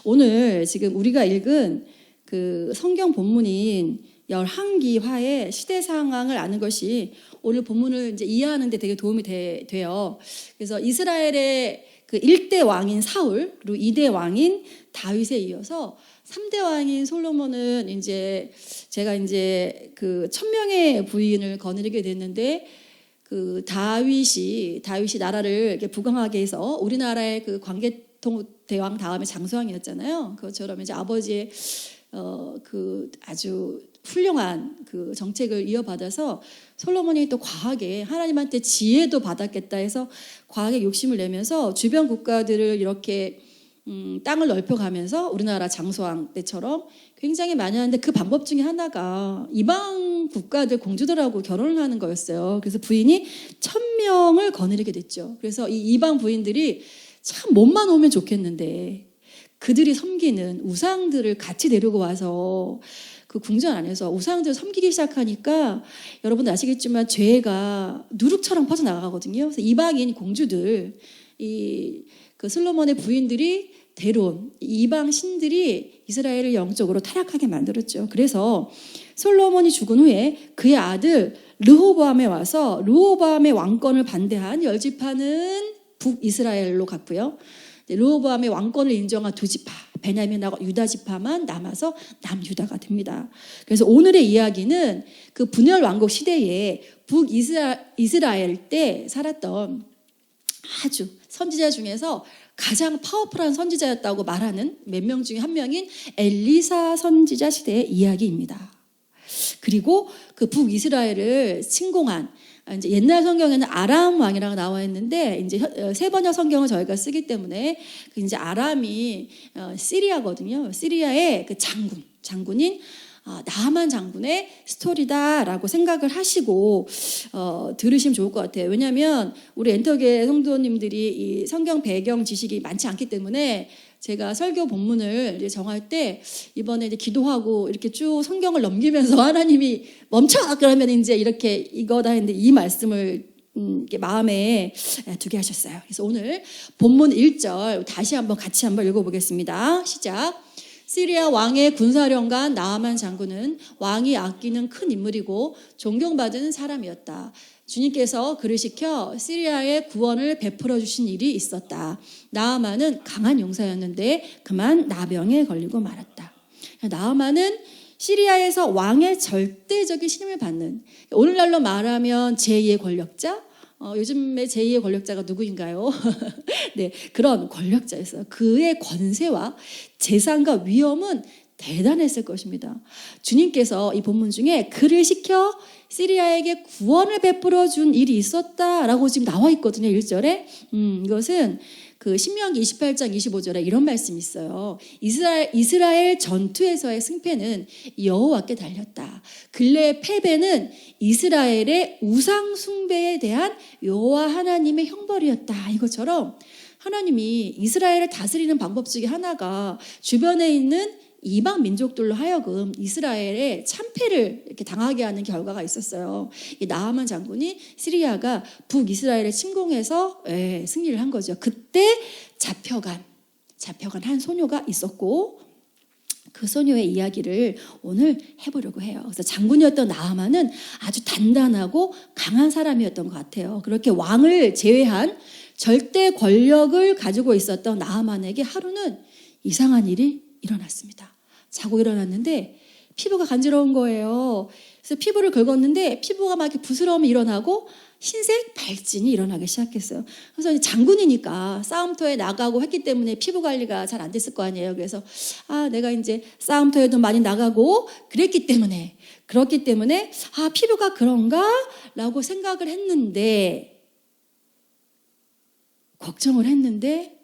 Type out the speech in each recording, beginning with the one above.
오늘 지금 우리가 읽은 그 성경 본문인 열왕기하의 시대 상황을 아는 것이 오늘 본문을 이제 이해하는 데 되게 도움이 돼요. 그래서 이스라엘의 그 1대 왕인 사울, 그리고 2대 왕인 다윗에 이어서 3대 왕인 솔로몬은 이제 제가 이제 그 1000명의 부인을 거느리게 됐는데 그 다윗이 나라를 이렇게 부강하게 해서 우리나라의 그 광개토 대왕 다음에 장수왕이었잖아요. 그것처럼 이제 아버지의 그 아주 훌륭한 그 정책을 이어받아서 솔로몬이 또 과하게 하나님한테 지혜도 받았겠다 해서 과하게 욕심을 내면서 주변 국가들을 이렇게 땅을 넓혀가면서 우리나라 장수왕 때처럼 굉장히 많이 하는데 그 방법 중에 하나가 이방 국가들 공주들하고 결혼을 하는 거였어요. 그래서 부인이 1000명을 거느리게 됐죠. 그래서 이 이방 부인들이 참 몸만 오면 좋겠는데 그들이 섬기는 우상들을 같이 데리고 와서 그 궁전 안에서 우상들을 섬기기 시작하니까 여러분들 아시겠지만 죄가 누룩처럼 퍼져나가거든요. 그래서 이방인 공주들, 그 솔로몬의 부인들이 데려온 이방 신들이 이스라엘을 영적으로 타락하게 만들었죠. 그래서 솔로몬이 죽은 후에 그의 아들 르호보암에 와서 르호보암의 왕권을 반대한 10지파는 북이스라엘로 갔고요. 르호보암의 왕권을 인정한 2지파, 베냐민하고 유다 지파만 남아서 남유다가 됩니다. 그래서 오늘의 이야기는 그 분열 왕국 시대에 북이스라엘 때 살았던 아주 선지자 중에서 가장 파워풀한 선지자였다고 말하는 몇 명 중에 한 명인 엘리사 선지자 시대의 이야기입니다. 그리고 그 북이스라엘을 침공한 이제 옛날 성경에는 아람 왕이라고 나와 있는데 이제 세번역 성경을 저희가 쓰기 때문에 이제 아람이 시리아거든요. 시리아의 그 장군인 나하만 장군의 스토리다라고 생각을 하시고 들으시면 좋을 것 같아요. 왜냐하면 우리 엔터계 성도님들이 이 성경 배경 지식이 많지 않기 때문에 제가 설교 본문을 이제 정할 때 이번에 이제 기도하고 이렇게 쭉 성경을 넘기면서 하나님이 멈춰 그러면 이제 이렇게 이거다 했는데 이 말씀을 이렇게 마음에 두게 하셨어요. 그래서 오늘 본문 1절 다시 한번 같이 한번 읽어보겠습니다. 시작. 시리아 왕의 군사령관 나하만 장군은 왕이 아끼는 큰 인물이고 존경받은 사람이었다. 주님께서 그를 시켜 시리아의 구원을 베풀어 주신 일이 있었다. 나하만은 강한 용사였는데 그만 나병에 걸리고 말았다. 나하만은 시리아에서 왕의 절대적인 신임을 받는, 오늘날로 말하면 제2의 권력자, 요즘의 제2의 권력자가 누구인가요? 네, 그런 권력자였어요. 그의 권세와 재산과 위엄은 대단했을 것입니다. 주님께서 이 본문 중에 그를 시켜 시리아에게 구원을 베풀어 준 일이 있었다라고 지금 나와 있거든요. 1절에. 이것은 그 신명기 28장 25절에 이런 말씀이 있어요. 이스라엘 전투에서의 승패는 여호와께 달렸다. 근래의 패배는 이스라엘의 우상 숭배에 대한 여호와 하나님의 형벌이었다. 이것처럼 하나님이 이스라엘을 다스리는 방법 중에 하나가 주변에 있는 이방 민족들로 하여금 이스라엘의 참패를 이렇게 당하게 하는 결과가 있었어요. 이 나하만 장군이 시리아가 북이스라엘을 침공해서 승리를 한 거죠. 그때 잡혀간 한 소녀가 있었고 그 소녀의 이야기를 오늘 해보려고 해요. 그래서 장군이었던 나하만은 아주 단단하고 강한 사람이었던 것 같아요. 그렇게 왕을 제외한 절대 권력을 가지고 있었던 나하만에게 하루는 이상한 일이 일어났습니다. 자고 일어났는데 피부가 간지러운 거예요. 그래서 피부를 긁었는데 피부가 막 이렇게 부스럼이 일어나고 흰색 발진이 일어나기 시작했어요. 그래서 싸움터에 나가고 했기 때문에 피부 관리가 잘 안 됐을 거 아니에요. 그래서 내가 이제 싸움터에도 많이 나가고 그렇기 때문에 피부가 그런가? 라고 생각을 했는데 걱정을 했는데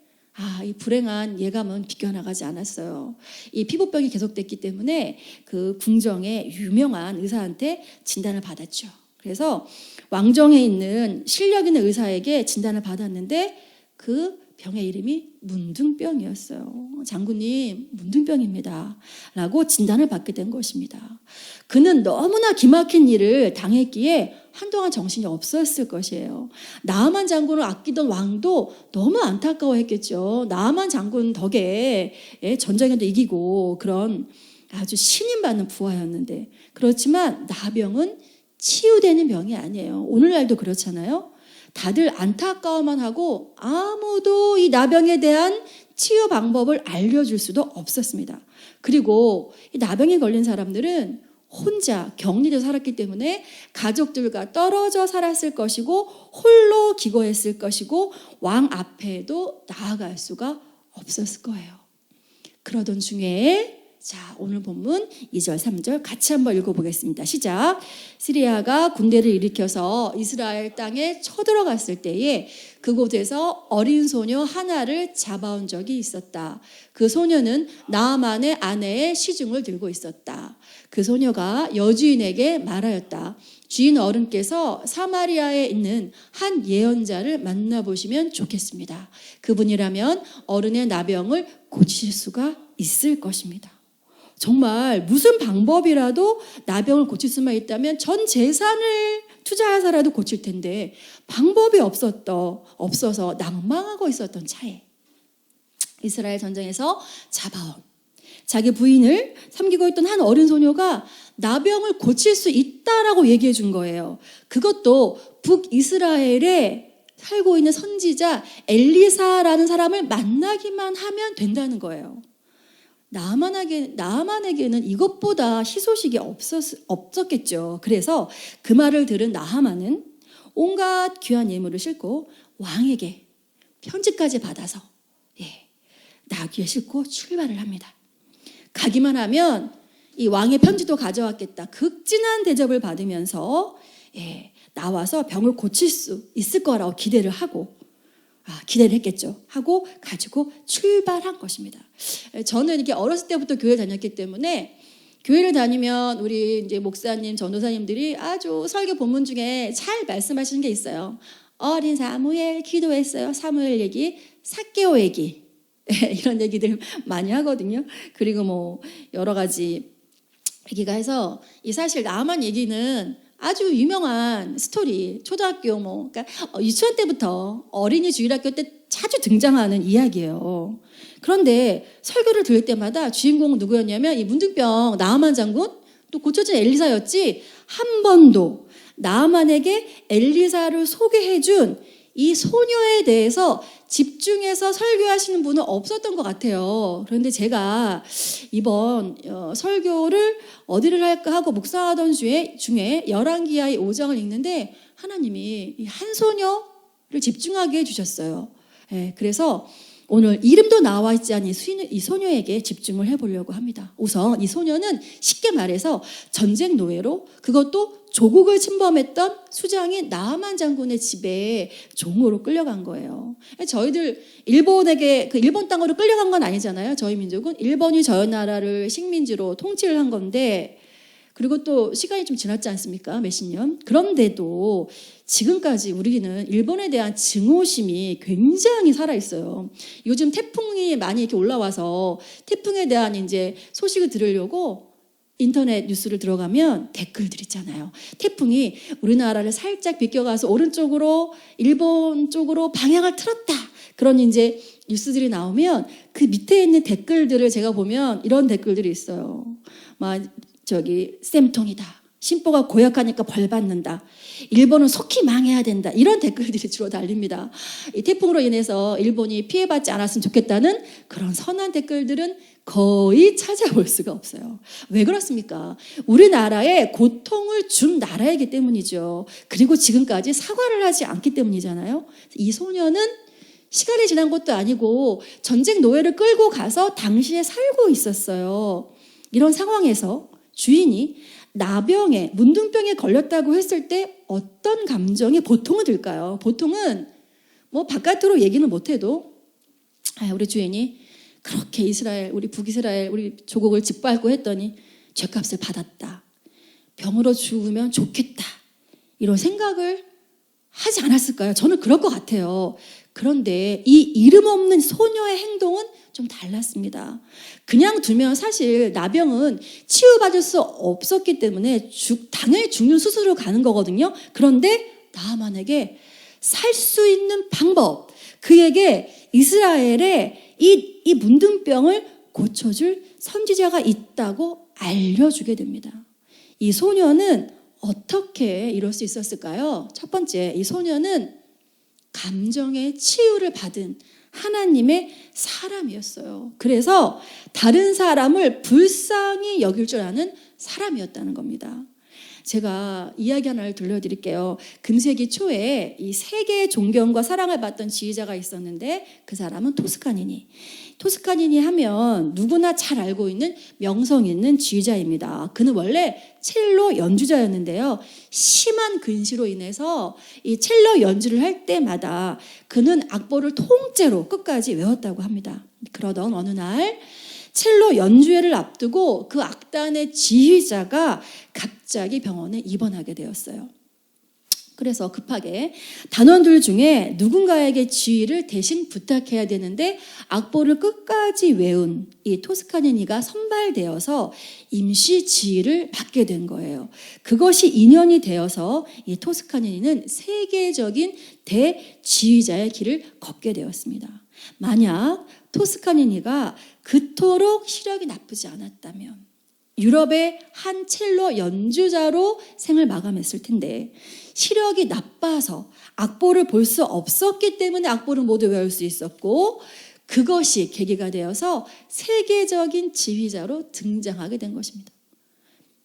이 불행한 예감은 비껴나가지 않았어요. 이 피부병이 계속됐기 때문에 그 궁정의 유명한 의사한테 진단을 받았죠. 그래서 왕정에 있는 실력 있는 의사에게 진단을 받았는데 그 병의 이름이 문둥병이었어요. 장군님, 문둥병입니다. 라고 진단을 받게 된 것입니다. 그는 너무나 기막힌 일을 당했기에 한동안 정신이 없었을 것이에요. 나아만 장군을 아끼던 왕도 너무 안타까워했겠죠. 나아만 장군 덕에 전쟁에도 이기고 그런 아주 신임받는 부하였는데, 그렇지만 나병은 치유되는 병이 아니에요. 오늘날도 그렇잖아요. 다들 안타까워만 하고 아무도 이 나병에 대한 치유 방법을 알려줄 수도 없었습니다. 그리고 이 나병에 걸린 사람들은 혼자 격리돼 살았기 때문에 가족들과 떨어져 살았을 것이고 홀로 기거했을 것이고 왕 앞에도 나아갈 수가 없었을 거예요. 그러던 중에 자, 오늘 본문 2절, 3절 같이 한번 읽어보겠습니다. 시작. 시리아가 군대를 일으켜서 이스라엘 땅에 쳐들어갔을 때에 그곳에서 어린 소녀 하나를 잡아온 적이 있었다. 그 소녀는 나아만의 아내의 시중을 들고 있었다. 그 소녀가 여주인에게 말하였다. 주인 어른께서 사마리아에 있는 한 예언자를 만나보시면 좋겠습니다. 그분이라면 어른의 나병을 고칠 수가 있을 것입니다. 정말 무슨 방법이라도 나병을 고칠 수만 있다면 전 재산을 투자해서라도 고칠 텐데 방법이 없어서 낭망하고 있었던 차에 이스라엘 전쟁에서 잡아온 자기 부인을 섬기고 있던 한 어린 소녀가 나병을 고칠 수 있다라고 얘기해 준 거예요. 그것도 북이스라엘에 살고 있는 선지자 엘리사라는 사람을 만나기만 하면 된다는 거예요. 나하만에게는 이것보다 희소식이 없었겠죠. 그래서 그 말을 들은 나하만은 온갖 귀한 예물을 싣고 왕에게 편지까지 받아서 나귀에 싣고 출발을 합니다. 가기만 하면 이 왕의 편지도 가져왔겠다. 극진한 대접을 받으면서 나와서 병을 고칠 수 있을 거라고 기대를 했겠죠. 하고 가지고 출발한 것입니다. 저는 이렇게 어렸을 때부터 교회 다녔기 때문에 교회를 다니면 우리 이제 목사님, 전도사님들이 아주 설교 본문 중에 잘 말씀하시는 게 있어요. 어린 사무엘 기도했어요. 사무엘 얘기, 삭개오 얘기 이런 얘기들 많이 하거든요. 그리고 뭐 여러 가지 얘기가 해서 이 사실 나만 얘기는 아주 유명한 스토리, 초등학교 그러니까 유치원 때부터 어린이 주일학교 때 자주 등장하는 이야기예요. 그런데 설교를 들을 때마다 주인공은 누구였냐면 이 문둥병 나아만 장군, 또 고쳐진 엘리사였지 한 번도 나아만에게 엘리사를 소개해준 이 소녀에 대해서 집중해서 설교하시는 분은 없었던 것 같아요. 그런데 제가 이번 설교를 어디를 할까 하고 묵상하던 중에 열왕기하의 5장을 읽는데 하나님이 이 한 소녀를 집중하게 해주셨어요. 그래서 오늘 이름도 나와 있지 않은 이 소녀에게 집중을 해보려고 합니다. 우선 이 소녀는 쉽게 말해서 전쟁 노예로, 그것도 조국을 침범했던 수장인 나아만 장군의 집에 종으로 끌려간 거예요. 저희들 일본 땅으로 끌려간 건 아니잖아요. 저희 민족은 일본이 저희 나라를 식민지로 통치를 한 건데, 그리고 또 시간이 좀 지났지 않습니까? 몇십 년. 그런데도 지금까지 우리는 일본에 대한 증오심이 굉장히 살아있어요. 요즘 태풍이 많이 이렇게 올라와서 태풍에 대한 이제 소식을 들으려고 인터넷 뉴스를 들어가면 댓글들 있잖아요. 태풍이 우리나라를 살짝 비껴가서 오른쪽으로 일본 쪽으로 방향을 틀었다. 그런 이제 뉴스들이 나오면 그 밑에 있는 댓글들을 제가 보면 이런 댓글들이 있어요. 쌤통이다. 심보가 고약하니까 벌 받는다. 일본은 속히 망해야 된다. 이런 댓글들이 주로 달립니다. 이 태풍으로 인해서 일본이 피해받지 않았으면 좋겠다는 그런 선한 댓글들은 거의 찾아볼 수가 없어요. 왜 그렇습니까? 우리나라에 고통을 준 나라이기 때문이죠. 그리고 지금까지 사과를 하지 않기 때문이잖아요. 이 소녀는 시간이 지난 것도 아니고 전쟁 노예를 끌고 가서 당시에 살고 있었어요. 이런 상황에서 주인이 나병에, 문둥병에 걸렸다고 했을 때 어떤 감정이 보통은 들까요? 보통은 바깥으로 얘기는 못해도 우리 주인이 그렇게 우리 북이스라엘, 우리 조국을 짓밟고 했더니 죗값을 받았다. 병으로 죽으면 좋겠다. 이런 생각을 하지 않았을까요? 저는 그럴 것 같아요. 그런데 이 이름 없는 소녀의 행동은 좀 달랐습니다. 그냥 두면 사실 나병은 치유받을 수 없었기 때문에 당연히 죽는 수술을 가는 거거든요. 그런데 나아만에게 살 수 있는 방법, 그에게 이스라엘의 이 문둥병을 고쳐줄 선지자가 있다고 알려주게 됩니다. 이 소녀는 어떻게 이럴 수 있었을까요? 첫 번째, 이 소녀는 감정의 치유를 받은 하나님의 사람이었어요. 그래서 다른 사람을 불쌍히 여길 줄 아는 사람이었다는 겁니다. 제가 이야기 하나를 들려드릴게요. 금세기 초에 이 세계의 존경과 사랑을 받던 지휘자가 있었는데 그 사람은 토스카니니. 토스카니니 하면 누구나 잘 알고 있는 명성 있는 지휘자입니다. 그는 원래 첼로 연주자였는데요. 심한 근시로 인해서 이 첼로 연주를 할 때마다 그는 악보를 통째로 끝까지 외웠다고 합니다. 그러던 어느 날 첼로 연주회를 앞두고 그 악단의 지휘자가 갑자기 병원에 입원하게 되었어요. 그래서 급하게 단원들 중에 누군가에게 지휘를 대신 부탁해야 되는데 악보를 끝까지 외운 이 토스카니니가 선발되어서 임시 지휘를 맡게 된 거예요. 그것이 인연이 되어서 이 토스카니니는 세계적인 대지휘자의 길을 걷게 되었습니다. 만약 토스카니니가 그토록 시력이 나쁘지 않았다면 유럽의 한 첼로 연주자로 생을 마감했을 텐데 시력이 나빠서 악보를 볼 수 없었기 때문에 악보를 모두 외울 수 있었고 그것이 계기가 되어서 세계적인 지휘자로 등장하게 된 것입니다.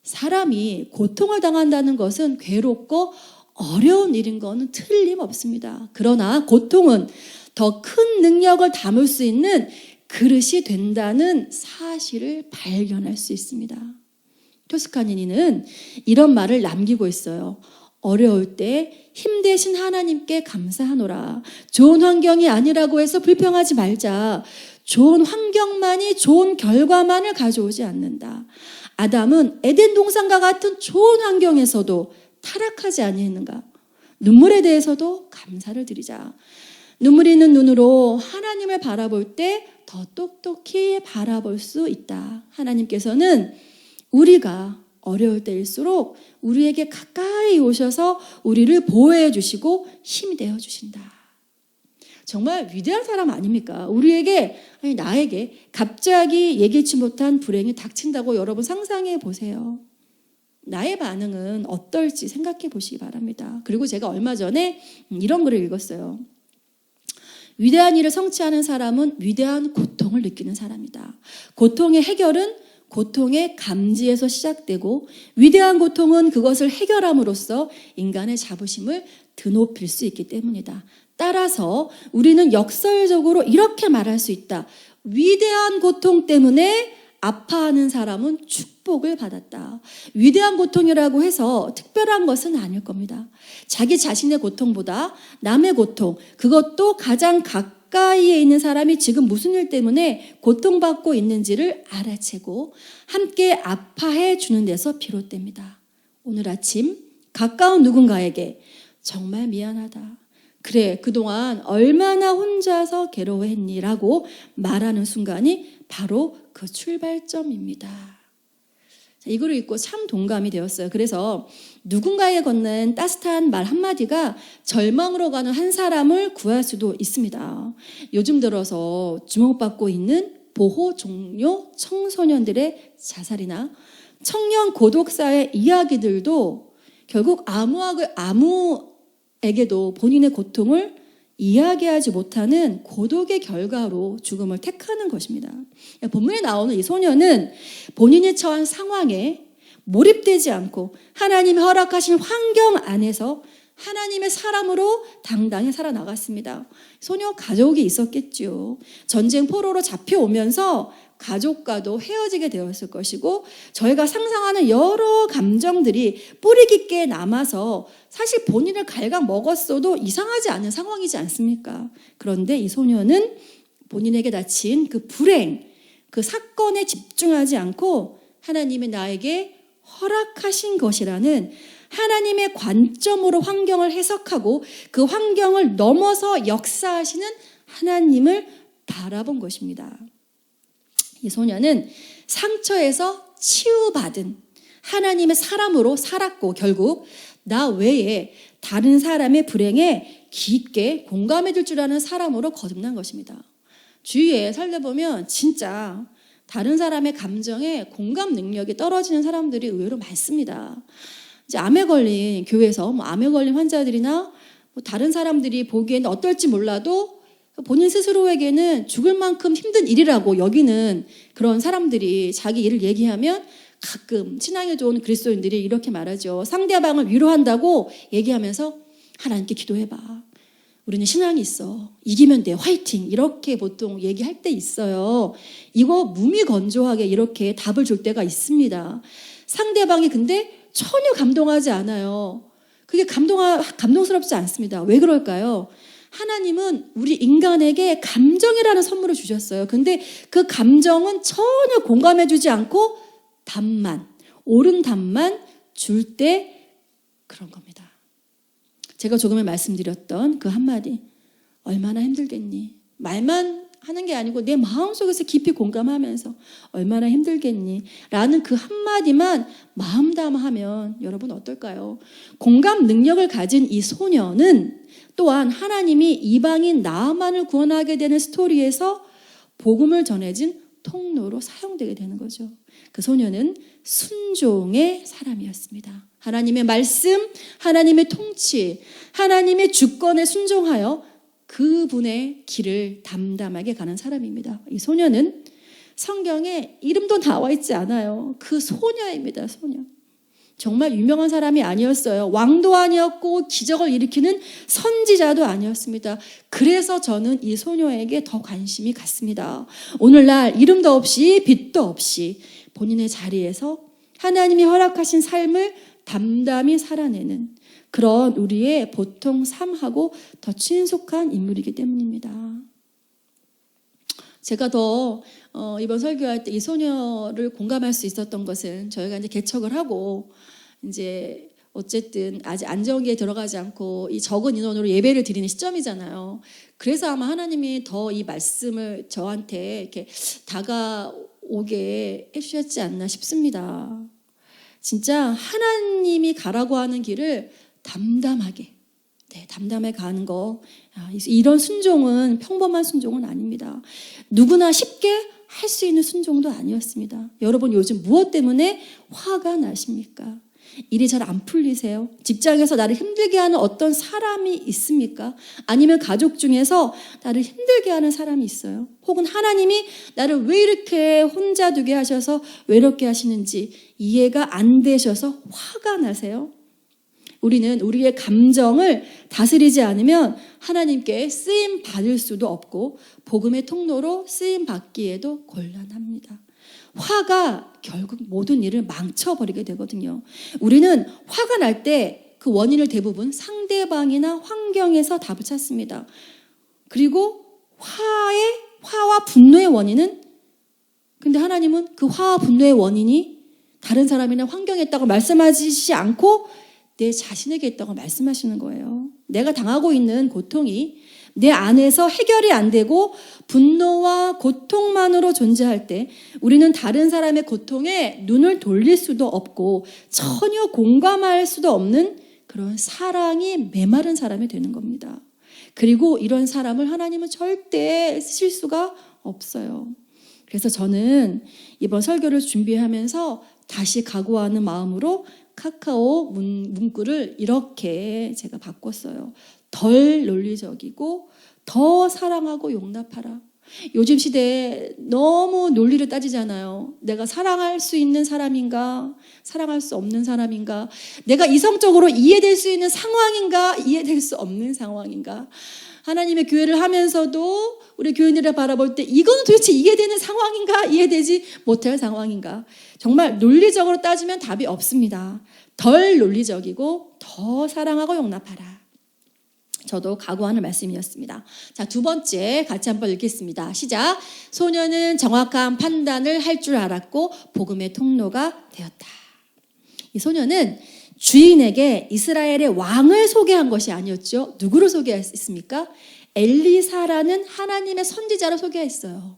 사람이 고통을 당한다는 것은 괴롭고 어려운 일인 것은 틀림없습니다. 그러나 고통은 더 큰 능력을 담을 수 있는 그릇이 된다는 사실을 발견할 수 있습니다. 토스카니니는 이런 말을 남기고 있어요. 어려울 때 힘 대신 하나님께 감사하노라. 좋은 환경이 아니라고 해서 불평하지 말자. 좋은 환경만이 좋은 결과만을 가져오지 않는다. 아담은 에덴 동산과 같은 좋은 환경에서도 타락하지 아니했는가. 눈물에 대해서도 감사를 드리자. 눈물 있는 눈으로 하나님을 바라볼 때 더 똑똑히 바라볼 수 있다. 하나님께서는 우리가 어려울 때일수록 우리에게 가까이 오셔서 우리를 보호해 주시고 힘이 되어 주신다. 정말 위대한 사람 아닙니까? 우리에게, 아니 나에게 갑자기 예기치 못한 불행이 닥친다고 여러분 상상해 보세요. 나의 반응은 어떨지 생각해 보시기 바랍니다. 그리고 제가 얼마 전에 이런 글을 읽었어요. 위대한 일을 성취하는 사람은 위대한 고통을 느끼는 사람이다. 고통의 해결은 고통의 감지에서 시작되고 위대한 고통은 그것을 해결함으로써 인간의 자부심을 드높일 수 있기 때문이다. 따라서 우리는 역설적으로 이렇게 말할 수 있다. 위대한 고통 때문에 아파하는 사람은 축복을 받았다. 위대한 고통이라고 해서 특별한 것은 아닐 겁니다. 자기 자신의 고통보다 남의 고통, 그것도 가장 가까이에 있는 사람이 지금 무슨 일 때문에 고통받고 있는지를 알아채고 함께 아파해 주는 데서 비롯됩니다. 오늘 아침 가까운 누군가에게 정말 미안하다. 그래, 그동안 얼마나 혼자서 괴로워했니? 라고 말하는 순간이 바로 그 출발점입니다. 이 글을 읽고 참 동감이 되었어요. 그래서 누군가에게 건넨 따뜻한 말 한마디가 절망으로 가는 한 사람을 구할 수도 있습니다. 요즘 들어서 주목받고 있는 보호 종료 청소년들의 자살이나 청년 고독사의 이야기들도 결국 아무에게도 본인의 고통을 이야기하지 못하는 고독의 결과로 죽음을 택하는 것입니다. 본문에 나오는 이 소녀는 본인이 처한 상황에 몰입되지 않고 하나님이 허락하신 환경 안에서 하나님의 사람으로 당당히 살아나갔습니다. 소녀 가족이 있었겠죠. 전쟁 포로로 잡혀오면서 가족과도 헤어지게 되었을 것이고 저희가 상상하는 여러 감정들이 뿌리 깊게 남아서 사실 본인을 갈각 먹었어도 이상하지 않은 상황이지 않습니까? 그런데 이 소녀는 본인에게 닥친 그 불행, 그 사건에 집중하지 않고 하나님이 나에게 허락하신 것이라는 하나님의 관점으로 환경을 해석하고 그 환경을 넘어서 역사하시는 하나님을 바라본 것입니다. 이 소녀는 상처에서 치유받은 하나님의 사람으로 살았고 결국 나 외에 다른 사람의 불행에 깊게 공감해 줄 줄 아는 사람으로 거듭난 것입니다. 주위에 살다 보면 진짜 다른 사람의 감정에 공감 능력이 떨어지는 사람들이 의외로 많습니다. 이제 암에 걸린 교회에서 암에 걸린 환자들이나 다른 사람들이 보기에는 어떨지 몰라도 본인 스스로에게는 죽을 만큼 힘든 일이라고 여기는 그런 사람들이 자기 일을 얘기하면 가끔 신앙에 좋은 그리스도인들이 이렇게 말하죠. 상대방을 위로한다고 얘기하면서 하나님께 기도해봐. 우리는 신앙이 있어. 이기면 돼. 화이팅. 이렇게 보통 얘기할 때 있어요. 이거 무미건조하게 이렇게 답을 줄 때가 있습니다. 상대방이 근데 전혀 감동하지 않아요. 그게 감동스럽지 않습니다. 왜 그럴까요? 하나님은 우리 인간에게 감정이라는 선물을 주셨어요. 근데 그 감정은 전혀 공감해주지 않고 옳은 답만 줄 때 그런 겁니다. 제가 조금에 말씀드렸던 그 한마디, 얼마나 힘들겠니? 말만 하는 게 아니고 내 마음속에서 깊이 공감하면서 얼마나 힘들겠니? 라는 그 한마디만 마음 담아하면 여러분 어떨까요? 공감 능력을 가진 이 소녀는 또한 하나님이 이방인 나아만을 구원하게 되는 스토리에서 복음을 전해진 통로로 사용되게 되는 거죠. 그 소녀는 순종의 사람이었습니다. 하나님의 말씀, 하나님의 통치, 하나님의 주권에 순종하여 그분의 길을 담담하게 가는 사람입니다. 이 소녀는 성경에 이름도 나와 있지 않아요. 그 소녀입니다. 소녀. 정말 유명한 사람이 아니었어요. 왕도 아니었고 기적을 일으키는 선지자도 아니었습니다. 그래서 저는 이 소녀에게 더 관심이 갔습니다. 오늘날 이름도 없이 빛도 없이 본인의 자리에서 하나님이 허락하신 삶을 담담히 살아내는 그런 우리의 보통 삶하고 더 친숙한 인물이기 때문입니다. 제가 더 이번 설교할 때 이 소녀를 공감할 수 있었던 것은 저희가 이제 개척을 하고 이제 어쨌든 아직 안정기에 들어가지 않고 이 적은 인원으로 예배를 드리는 시점이잖아요. 그래서 아마 하나님이 더 이 말씀을 저한테 이렇게 다가오게 해주셨지 않나 싶습니다. 진짜 하나님이 가라고 하는 길을 담담하게 가는 거, 이런 순종은 평범한 순종은 아닙니다. 누구나 쉽게 할 수 있는 순종도 아니었습니다. 여러분 요즘 무엇 때문에 화가 나십니까? 일이 잘 안 풀리세요? 직장에서 나를 힘들게 하는 어떤 사람이 있습니까? 아니면 가족 중에서 나를 힘들게 하는 사람이 있어요? 혹은 하나님이 나를 왜 이렇게 혼자 두게 하셔서 외롭게 하시는지 이해가 안 되셔서 화가 나세요? 우리는 우리의 감정을 다스리지 않으면 하나님께 쓰임 받을 수도 없고 복음의 통로로 쓰임 받기에도 곤란합니다. 화가 결국 모든 일을 망쳐버리게 되거든요. 우리는 화가 날 때 그 원인을 대부분 상대방이나 환경에서 답을 찾습니다. 그리고 화와 분노의 원인은, 근데 하나님은 그 화와 분노의 원인이 다른 사람이나 환경에 있다고 말씀하시지 않고 내 자신에게 있다고 말씀하시는 거예요. 내가 당하고 있는 고통이 내 안에서 해결이 안 되고 분노와 고통만으로 존재할 때 우리는 다른 사람의 고통에 눈을 돌릴 수도 없고 전혀 공감할 수도 없는 그런 사랑이 메마른 사람이 되는 겁니다. 그리고 이런 사람을 하나님은 절대 쓰실 수가 없어요. 그래서 저는 이번 설교를 준비하면서 다시 각오하는 마음으로 카카오 문구를 이렇게 제가 바꿨어요. 덜 논리적이고 더 사랑하고 용납하라. 요즘 시대에 너무 논리를 따지잖아요. 내가 사랑할 수 있는 사람인가? 사랑할 수 없는 사람인가? 내가 이성적으로 이해될 수 있는 상황인가? 이해될 수 없는 상황인가? 하나님의 교회를 하면서도 우리 교인들을 바라볼 때 이거는 도대체 이해되는 상황인가? 이해되지 못할 상황인가? 정말 논리적으로 따지면 답이 없습니다. 덜 논리적이고 더 사랑하고 용납하라. 저도 각오하는 말씀이었습니다. 자, 두 번째 같이 한번 읽겠습니다. 시작. 소녀는 정확한 판단을 할 줄 알았고 복음의 통로가 되었다. 이 소녀는 주인에게 이스라엘의 왕을 소개한 것이 아니었죠. 누구를 소개했습니까? 엘리사라는 하나님의 선지자를 소개했어요.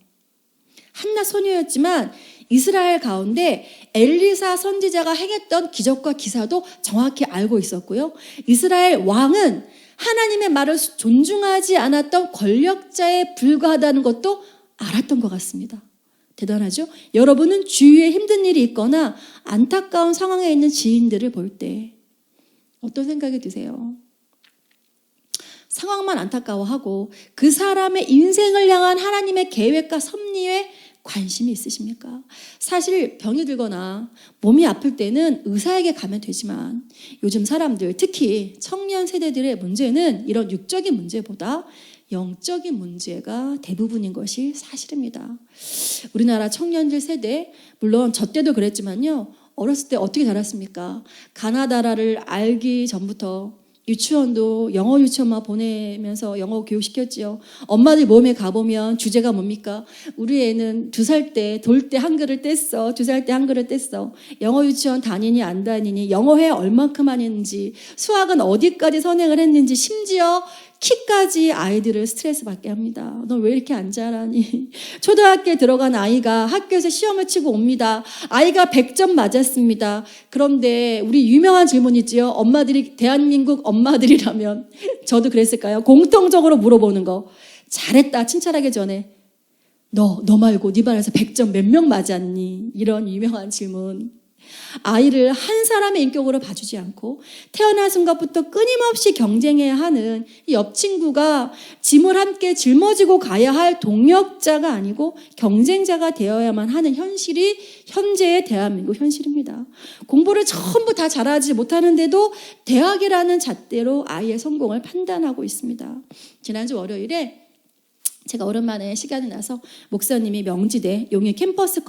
한낱 소녀였지만 이스라엘 가운데 엘리사 선지자가 행했던 기적과 기사도 정확히 알고 있었고요. 이스라엘 왕은 하나님의 말을 존중하지 않았던 권력자에 불과하다는 것도 알았던 것 같습니다. 대단하죠? 여러분은 주위에 힘든 일이 있거나 안타까운 상황에 있는 지인들을 볼 때 어떤 생각이 드세요? 상황만 안타까워하고 그 사람의 인생을 향한 하나님의 계획과 섭리에 관심이 있으십니까? 사실 병이 들거나 몸이 아플 때는 의사에게 가면 되지만 요즘 사람들, 특히 청년 세대들의 문제는 이런 육적인 문제보다 영적인 문제가 대부분인 것이 사실입니다. 우리나라 청년들 세대, 물론 저 때도 그랬지만요. 어렸을 때 어떻게 자랐습니까? 가나다라를 알기 전부터 유치원도 영어 유치원만 보내면서 영어 교육시켰지요. 엄마들 모임에 가보면 주제가 뭡니까? 우리 애는 2살 때 돌 때 한글을 뗐어. 2살 때 한글을 뗐어. 영어 유치원 다니니 안 다니니, 영어회 얼만큼 하는지, 수학은 어디까지 선행을 했는지, 심지어 키까지 아이들을 스트레스 받게 합니다. 너 왜 이렇게 안 자라니? 초등학교에 들어간 아이가 학교에서 시험을 치고 옵니다. 아이가 100점 맞았습니다. 그런데 우리 유명한 질문 있지요. 엄마들이, 대한민국 엄마들이라면 저도 그랬을까요? 공통적으로 물어보는 거. 잘했다 칭찬하기 전에 너 말고 네 반에서 100점 몇 명 맞았니? 이런 유명한 질문. 아이를 한 사람의 인격으로 봐주지 않고 태어난 순간부터 끊임없이 경쟁해야 하는 옆 친구가 짐을 함께 짊어지고 가야 할 동력자가 아니고 경쟁자가 되어야만 하는 현실이 현재의 대한민국 현실입니다. 공부를 전부 다 잘하지 못하는데도 대학이라는 잣대로 아이의 성공을 판단하고 있습니다. 지난주 월요일에 제가 오랜만에 시간이 나서 목사님이 명지대 용인 캠퍼스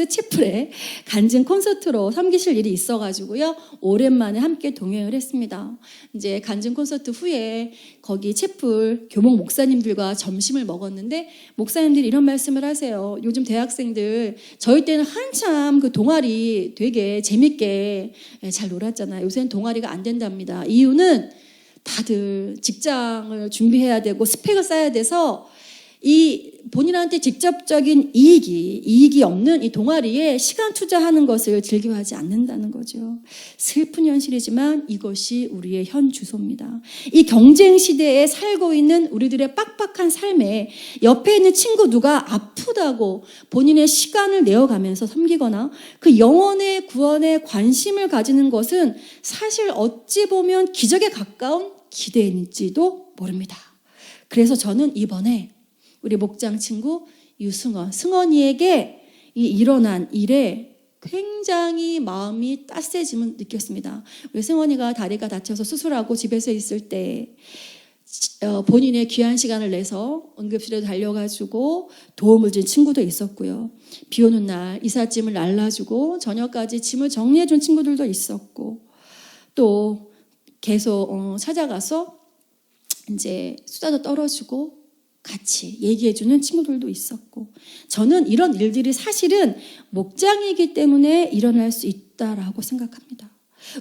채플에 간증 콘서트로 섬기실 일이 있어가지고요. 오랜만에 함께 동행을 했습니다. 이제 간증 콘서트 후에 거기 채플 교목 목사님들과 점심을 먹었는데 목사님들이 이런 말씀을 하세요. 요즘 대학생들 저희 때는 한참 그 동아리 되게 재밌게 잘 놀았잖아요. 요새는 동아리가 안 된답니다. 이유는 다들 직장을 준비해야 되고 스펙을 쌓아야 돼서 이 본인한테 직접적인 이익이 없는 이 동아리에 시간 투자하는 것을 즐겨하지 않는다는 거죠. 슬픈 현실이지만 이것이 우리의 현 주소입니다. 이 경쟁 시대에 살고 있는 우리들의 빡빡한 삶에 옆에 있는 친구 누가 아프다고 본인의 시간을 내어가면서 섬기거나 그 영혼의 구원에 관심을 가지는 것은 사실 어찌 보면 기적에 가까운 기대인지도 모릅니다. 그래서 저는 이번에 우리 목장 친구 승원이에게 이 일어난 일에 굉장히 마음이 따스해짐을 느꼈습니다. 우리 승원이가 다리가 다쳐서 수술하고 집에서 있을 때 본인의 귀한 시간을 내서 응급실에 달려가지고 도움을 준 친구도 있었고요. 비 오는 날 이삿짐을 날라주고 저녁까지 짐을 정리해준 친구들도 있었고 또 계속 찾아가서 이제 수다도 떨어주고 같이 얘기해주는 친구들도 있었고 저는 이런 일들이 사실은 목장이기 때문에 일어날 수 있다라고 생각합니다.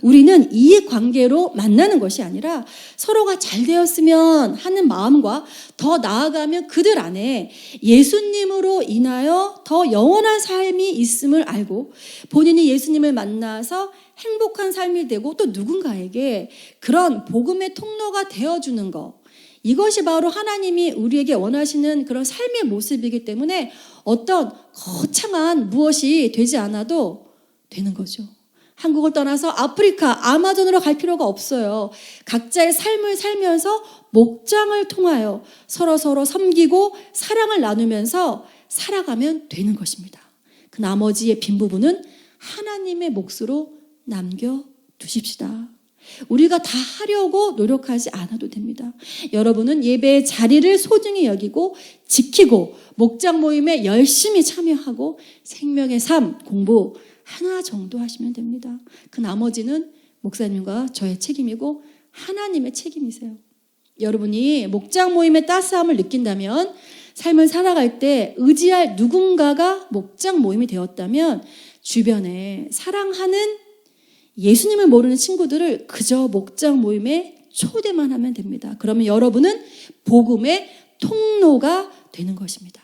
우리는 이익관계로 만나는 것이 아니라 서로가 잘 되었으면 하는 마음과 더 나아가면 그들 안에 예수님으로 인하여 더 영원한 삶이 있음을 알고 본인이 예수님을 만나서 행복한 삶이 되고 또 누군가에게 그런 복음의 통로가 되어주는 것, 이것이 바로 하나님이 우리에게 원하시는 그런 삶의 모습이기 때문에 어떤 거창한 무엇이 되지 않아도 되는 거죠. 한국을 떠나서 아프리카, 아마존으로 갈 필요가 없어요. 각자의 삶을 살면서 목장을 통하여 서로 섬기고 사랑을 나누면서 살아가면 되는 것입니다. 그 나머지의 빈 부분은 하나님의 몫으로 남겨두십시다. 우리가 다 하려고 노력하지 않아도 됩니다. 여러분은 예배의 자리를 소중히 여기고 지키고 목장 모임에 열심히 참여하고 생명의 삶 공부 하나 정도 하시면 됩니다. 그 나머지는 목사님과 저의 책임이고 하나님의 책임이세요. 여러분이 목장 모임의 따스함을 느낀다면 삶을 살아갈 때 의지할 누군가가 목장 모임이 되었다면 주변에 사랑하는 예수님을 모르는 친구들을 그저 목장 모임에 초대만 하면 됩니다. 그러면 여러분은 복음의 통로가 되는 것입니다.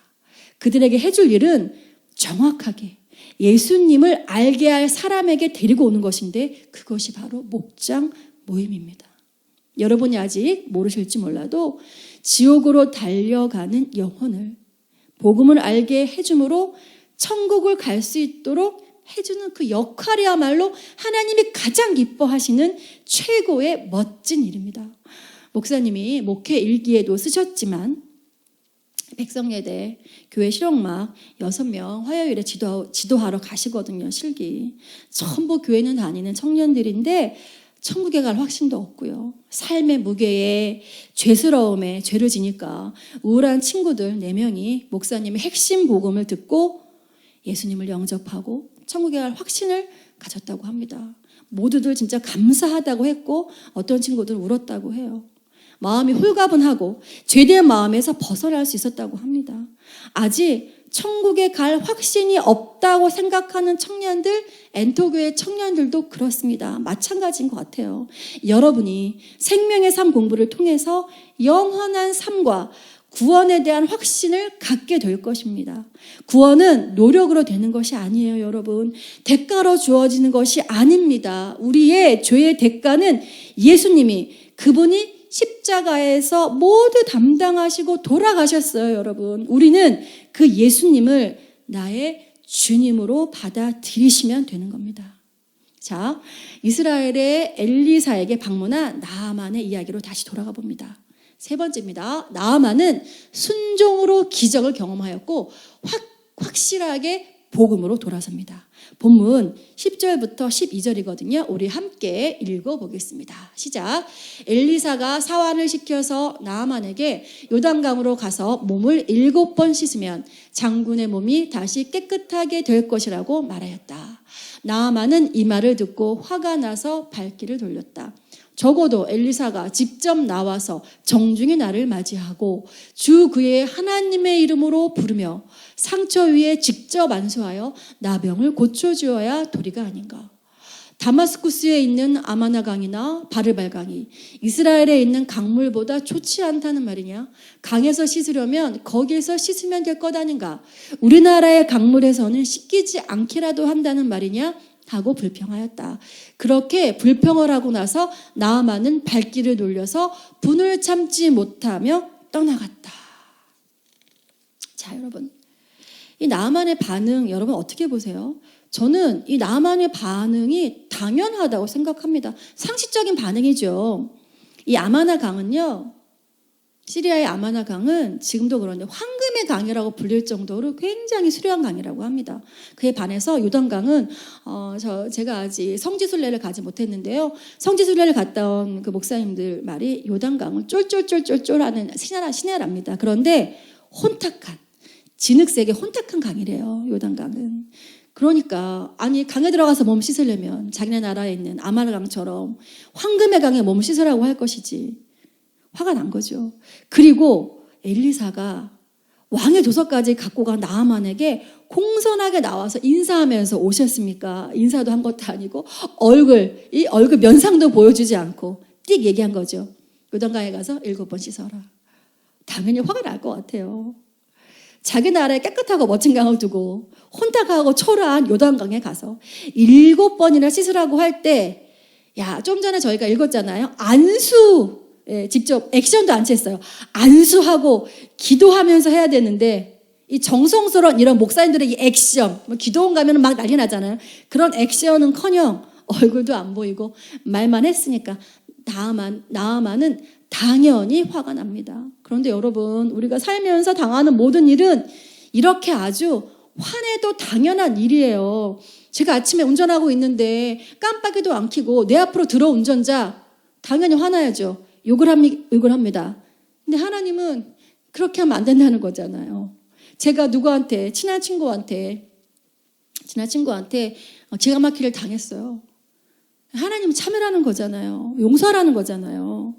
그들에게 해줄 일은 정확하게 예수님을 알게 할 사람에게 데리고 오는 것인데 그것이 바로 목장 모임입니다. 여러분이 아직 모르실지 몰라도 지옥으로 달려가는 영혼을 복음을 알게 해줌으로 천국을 갈 수 있도록 해주는 그 역할이야말로 하나님이 가장 기뻐하시는 최고의 멋진 일입니다. 목사님이 목회 일기에도 쓰셨지만 백성예대 교회 실용막 6명 화요일에 지도하러 가시거든요. 실기. 전부 교회는 다니는 청년들인데 천국에 갈 확신도 없고요. 삶의 무게에 죄스러움에 죄를 지니까 우울한 친구들 4명이 목사님의 핵심 복음을 듣고 예수님을 영접하고 천국에 갈 확신을 가졌다고 합니다. 모두들 진짜 감사하다고 했고 어떤 친구들은 울었다고 해요. 마음이 홀가분하고 죄된 마음에서 벗어날 수 있었다고 합니다. 아직 천국에 갈 확신이 없다고 생각하는 청년들, 엔터교회 청년들도 그렇습니다. 마찬가지인 것 같아요. 여러분이 생명의 삶 공부를 통해서 영원한 삶과 구원에 대한 확신을 갖게 될 것입니다. 구원은 노력으로 되는 것이 아니에요, 여러분. 대가로 주어지는 것이 아닙니다. 우리의 죄의 대가는 예수님이 그분이 십자가에서 모두 담당하시고 돌아가셨어요, 여러분. 우리는 그 예수님을 나의 주님으로 받아들이시면 되는 겁니다. 자, 이스라엘의 엘리사에게 방문한 나아만의 이야기로 다시 돌아가 봅니다. 3번째입니다. 나아만은 순종으로 기적을 경험하였고 확실하게 복음으로 돌아섭니다. 본문 10절부터 12절이거든요. 우리 함께 읽어보겠습니다. 시작. 엘리사가 사환을 시켜서 나아만에게 요단강으로 가서 몸을 7번 씻으면 장군의 몸이 다시 깨끗하게 될 것이라고 말하였다. 나아만은 이 말을 듣고 화가 나서 발길을 돌렸다. 적어도 엘리사가 직접 나와서 정중히 나를 맞이하고 주 그의 하나님의 이름으로 부르며 상처 위에 직접 안수하여 나병을 고쳐주어야 도리가 아닌가. 다마스쿠스에 있는 아마나 강이나 바르발 강이 이스라엘에 있는 강물보다 좋지 않다는 말이냐? 강에서 씻으려면 거기에서 씻으면 될 것 아닌가? 우리나라의 강물에서는 씻기지 않기라도 한다는 말이냐? 하고 불평하였다. 그렇게 불평을 하고 나서 나아만은 발길을 돌려서 분을 참지 못하며 떠나갔다. 자, 여러분, 이 나아만의 반응 여러분 어떻게 보세요? 저는 이 나아만의 반응이 당연하다고 생각합니다. 상식적인 반응이죠. 이 아마나 강은요, 시리아의 아마나 강은 지금도 그런데 황금의 강이라고 불릴 정도로 굉장히 수려한 강이라고 합니다. 그에 반해서 요단강은 제가 아직 성지순례를 가지 못했는데요. 성지순례를 갔다 온 그 목사님들 말이 요단강은 쫄쫄쫄쫄쫄하는 시내랍니다. 그런데 혼탁한 진흙색의 혼탁한 강이래요. 요단강은. 그러니까 아니 강에 들어가서 몸 씻으려면 자기네 나라에 있는 아마나 강처럼 황금의 강에 몸 씻으라고 할 것이지. 화가 난 거죠. 그리고 엘리사가 왕의 도서까지 갖고 간 나아만에게 공손하게 나와서 인사하면서 오셨습니까? 인사도 한 것도 아니고 이 얼굴 면상도 보여주지 않고 띡 얘기한 거죠. 요단강에 가서 7번 씻어라. 당연히 화가 날 것 같아요. 자기 나라에 깨끗하고 멋진 강을 두고 혼탁하고 초라한 요단강에 가서 7번이나 씻으라고 할 때, 야, 좀 전에 저희가 읽었잖아요. 안수, 직접 액션도 안 쳤어요. 안수하고 기도하면서 해야 되는데 이 정성스러운 이런 목사님들의 이 액션, 기도원 가면 막 난리 나잖아요. 그런 액션은커녕 얼굴도 안 보이고 말만 했으니까 나아만은 당연히 화가 납니다. 그런데 여러분, 우리가 살면서 당하는 모든 일은 이렇게 아주 화내도 당연한 일이에요. 제가 아침에 운전하고 있는데 깜빡이도 안 켜고 내 앞으로 들어온 운전자 당연히 화나야죠. 욕을 합니다. 근데 하나님은 그렇게 하면 안 된다는 거잖아요. 제가 누구한테 친한 친구한테 기가 막히를 당했어요. 하나님은 참으라는 거잖아요. 용서하라는 거잖아요.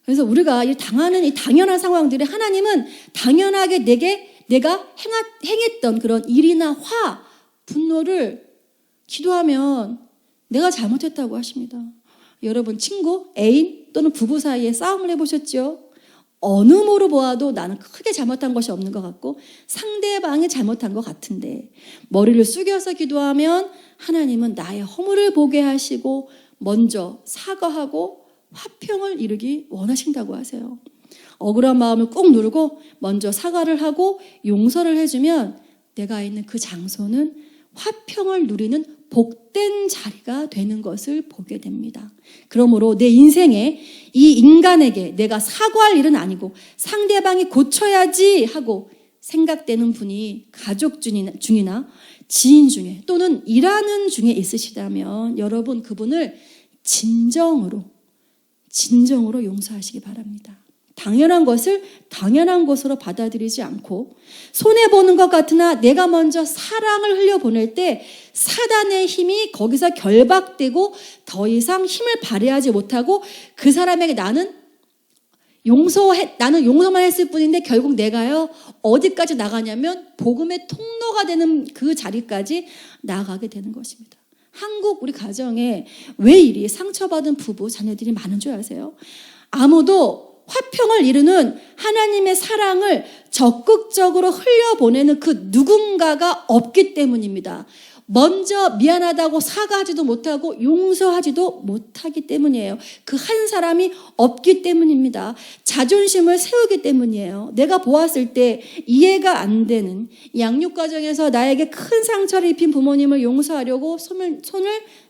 그래서 우리가 당하는 이 당연한 상황들이 하나님은 당연하게 내가 행했던 그런 일이나 분노를 기도하면 내가 잘못했다고 하십니다. 여러분 친구, 애인 또는 부부 사이에 싸움을 해보셨죠? 어느 모로 보아도 나는 크게 잘못한 것이 없는 것 같고 상대방이 잘못한 것 같은데 머리를 숙여서 기도하면 하나님은 나의 허물을 보게 하시고 먼저 사과하고 화평을 이루기 원하신다고 하세요. 억울한 마음을 꾹 누르고 먼저 사과를 하고 용서를 해주면 내가 있는 그 장소는 화평을 누리는 복된 자리가 되는 것을 보게 됩니다. 그러므로 내 인생에 이 인간에게 내가 사과할 일은 아니고 상대방이 고쳐야지 하고 생각되는 분이 가족 중이나 지인 중에 또는 일하는 중에 있으시다면 여러분 그분을 진정으로 용서하시기 바랍니다. 당연한 것을 당연한 것으로 받아들이지 않고 손해보는 것 같으나 내가 먼저 사랑을 흘려보낼 때 사단의 힘이 거기서 결박되고 더 이상 힘을 발휘하지 못하고 그 사람에게 나는 용서만 했을 뿐인데 결국 내가요 어디까지 나가냐면 복음의 통로가 되는 그 자리까지 나가게 되는 것입니다. 한국 우리 가정에 왜 이리 상처받은 부부 자녀들이 많은 줄 아세요? 아무도 화평을 이루는 하나님의 사랑을 적극적으로 흘려보내는 그 누군가가 없기 때문입니다. 먼저 미안하다고 사과하지도 못하고 용서하지도 못하기 때문이에요. 그 한 사람이 없기 때문입니다. 자존심을 세우기 때문이에요. 내가 보았을 때 이해가 안 되는 양육 과정에서 나에게 큰 상처를 입힌 부모님을 용서하려고 손을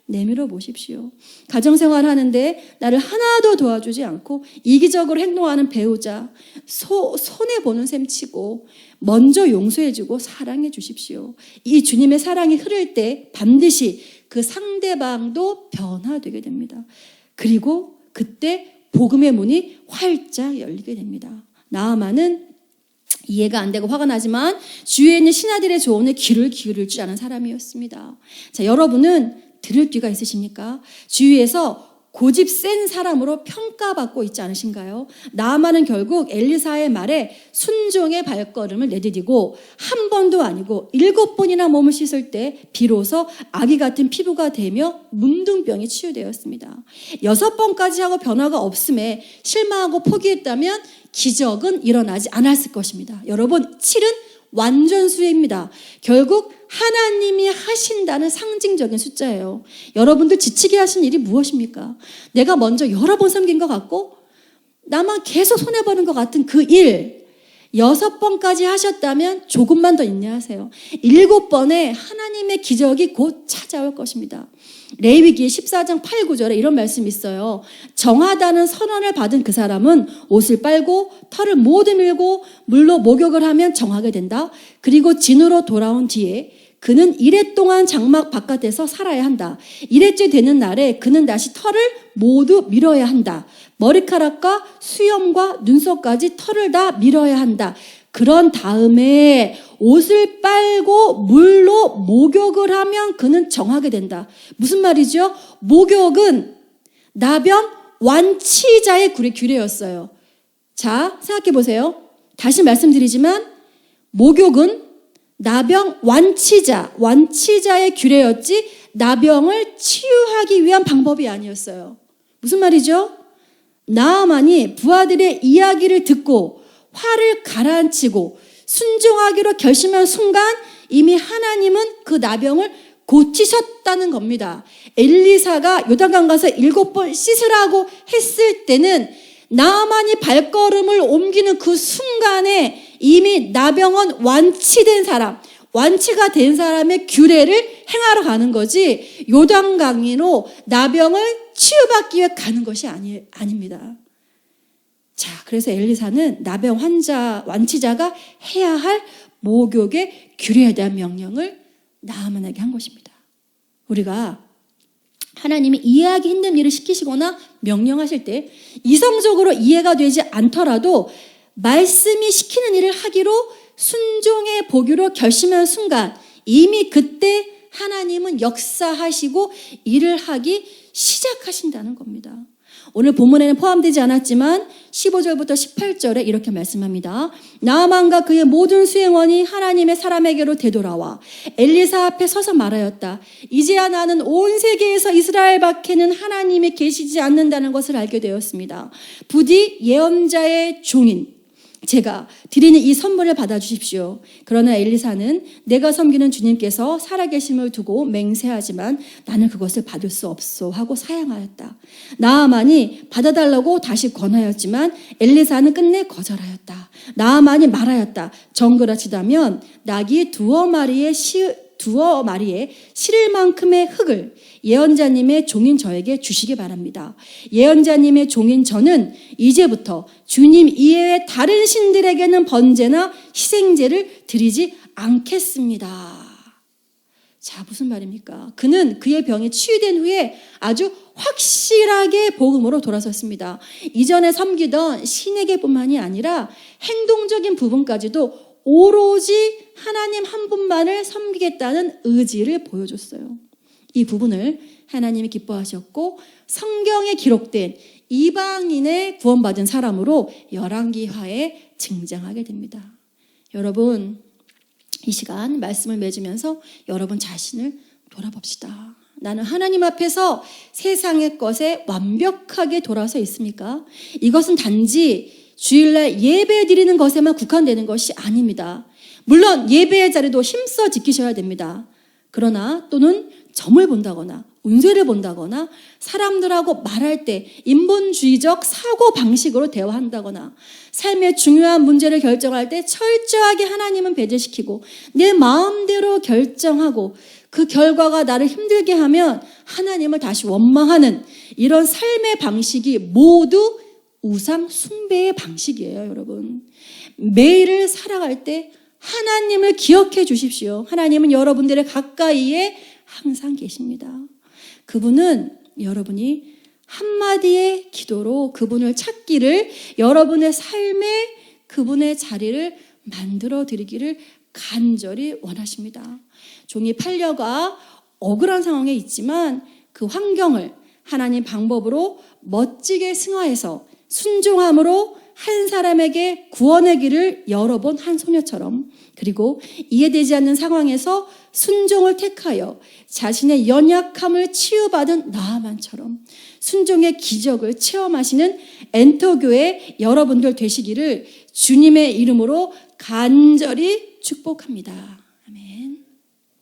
내밀어 보십시오. 가정생활 하는데 나를 하나도 도와주지 않고 이기적으로 행동하는 배우자 손해보는 셈 치고 먼저 용서해주고 사랑해 주십시오. 이 주님의 사랑이 흐를 때 반드시 그 상대방도 변화되게 됩니다. 그리고 그때 복음의 문이 활짝 열리게 됩니다. 나아만은 이해가 안 되고 화가 나지만 주위에 있는 신하들의 조언에 귀를 기울일 줄 아는 사람이었습니다. 자, 여러분은 들을 귀가 있으십니까? 주위에서 고집 센 사람으로 평가받고 있지 않으신가요? 나아만은 결국 엘리사의 말에 순종의 발걸음을 내디디고 한 번도 아니고 7번이나 몸을 씻을 때 비로소 아기 같은 피부가 되며 문둥병이 치유되었습니다. 6번까지 하고 변화가 없음에 실망하고 포기했다면 기적은 일어나지 않았을 것입니다. 여러분 7은 완전수입니다. 결국 하나님이 하신다는 상징적인 숫자예요. 여러분들 지치게 하신 일이 무엇입니까? 내가 먼저 여러 번 섬긴 것 같고 나만 계속 손해보는 것 같은 그 일 6번까지 하셨다면 조금만 더 인내하세요. 7번에 하나님의 기적이 곧 찾아올 것입니다. 레위기 14장 8, 9절에 이런 말씀이 있어요. 정하다는 선언을 받은 그 사람은 옷을 빨고 털을 모두 밀고 물로 목욕을 하면 정하게 된다. 그리고 진으로 돌아온 뒤에 그는 1회 동안 장막 바깥에서 살아야 한다. 1회째 되는 날에 그는 다시 털을 모두 밀어야 한다. 머리카락과 수염과 눈썹까지 털을 다 밀어야 한다. 그런 다음에 옷을 빨고 물로 목욕을 하면 그는 정하게 된다. 무슨 말이죠? 목욕은 나병 완치자의 규례였어요. 자, 생각해 보세요. 다시 말씀드리지만 목욕은 나병 완치자의 규례였지 나병을 치유하기 위한 방법이 아니었어요. 무슨 말이죠? 나아만이 부하들의 이야기를 듣고 화를 가라앉히고 순종하기로 결심한 순간 이미 하나님은 그 나병을 고치셨다는 겁니다. 엘리사가 요단강 가서 7번 씻으라고 했을 때는 나아만이 발걸음을 옮기는 그 순간에 이미 나병은 완치가 된 사람의 규례를 행하러 가는 거지 요단강으로 나병을 치유받기 위해 가는 것이 아닙니다. 자, 그래서 엘리사는 나병 완치자가 해야 할 목욕의 규례에 대한 명령을 나아만에게 한 것입니다. 우리가 하나님이 이해하기 힘든 일을 시키시거나 명령하실 때 이성적으로 이해가 되지 않더라도 말씀이 시키는 일을 하기로 순종해 보기로 결심한 순간 이미 그때 하나님은 역사하시고 일을 하기 시작하신다는 겁니다. 오늘 본문에는 포함되지 않았지만 15절부터 18절에 이렇게 말씀합니다. 나아만과 그의 모든 수행원이 하나님의 사람에게로 되돌아와 엘리사 앞에 서서 말하였다. 이제야 나는 온 세계에서 이스라엘 밖에는 하나님이 계시지 않는다는 것을 알게 되었습니다. 부디 예언자의 종인 제가 드리는 이 선물을 받아주십시오. 그러나 엘리사는 내가 섬기는 주님께서 살아계심을 두고 맹세하지만 나는 그것을 받을 수 없소 하고 사양하였다. 나아만이 받아달라고 다시 권하였지만 엘리사는 끝내 거절하였다. 나아만이 말하였다. 정그라치다면 낙이 두어 마리에 실을 만큼의 흙을 예언자님의 종인 저에게 주시기 바랍니다. 예언자님의 종인 저는 이제부터 주님 이외의 다른 신들에게는 번제나 희생제를 드리지 않겠습니다. 자, 무슨 말입니까? 그는 그의 병이 치유된 후에 아주 확실하게 복음으로 돌아섰습니다. 이전에 섬기던 신에게뿐만이 아니라 행동적인 부분까지도 오로지 하나님 한 분만을 섬기겠다는 의지를 보여줬어요. 이 부분을 하나님이 기뻐하셨고 성경에 기록된 이방인의 구원받은 사람으로 열왕기하에 등장하게 됩니다. 여러분, 이 시간 말씀을 맺으면서 여러분 자신을 돌아봅시다. 나는 하나님 앞에서 세상의 것에 완벽하게 돌아서 있습니까? 이것은 단지 주일날 예배 드리는 것에만 국한되는 것이 아닙니다. 물론 예배의 자리도 힘써 지키셔야 됩니다. 그러나 또는 점을 본다거나 운세를 본다거나 사람들하고 말할 때 인본주의적 사고 방식으로 대화한다거나 삶의 중요한 문제를 결정할 때 철저하게 하나님은 배제시키고 내 마음대로 결정하고 그 결과가 나를 힘들게 하면 하나님을 다시 원망하는 이런 삶의 방식이 모두 우상 숭배의 방식이에요, 여러분. 매일을 살아갈 때 하나님을 기억해 주십시오. 하나님은 여러분들의 가까이에 항상 계십니다. 그분은 여러분이 한마디의 기도로 그분을 찾기를 여러분의 삶에 그분의 자리를 만들어 드리기를 간절히 원하십니다. 종이 팔려가 억울한 상황에 있지만 그 환경을 하나님 방법으로 멋지게 승화해서 순종함으로 한 사람에게 구원의 길을 열어본 한 소녀처럼 그리고 이해되지 않는 상황에서 순종을 택하여 자신의 연약함을 치유받은 나아만처럼 순종의 기적을 체험하시는 엔터교회 여러분들 되시기를 주님의 이름으로 간절히 축복합니다. 아멘.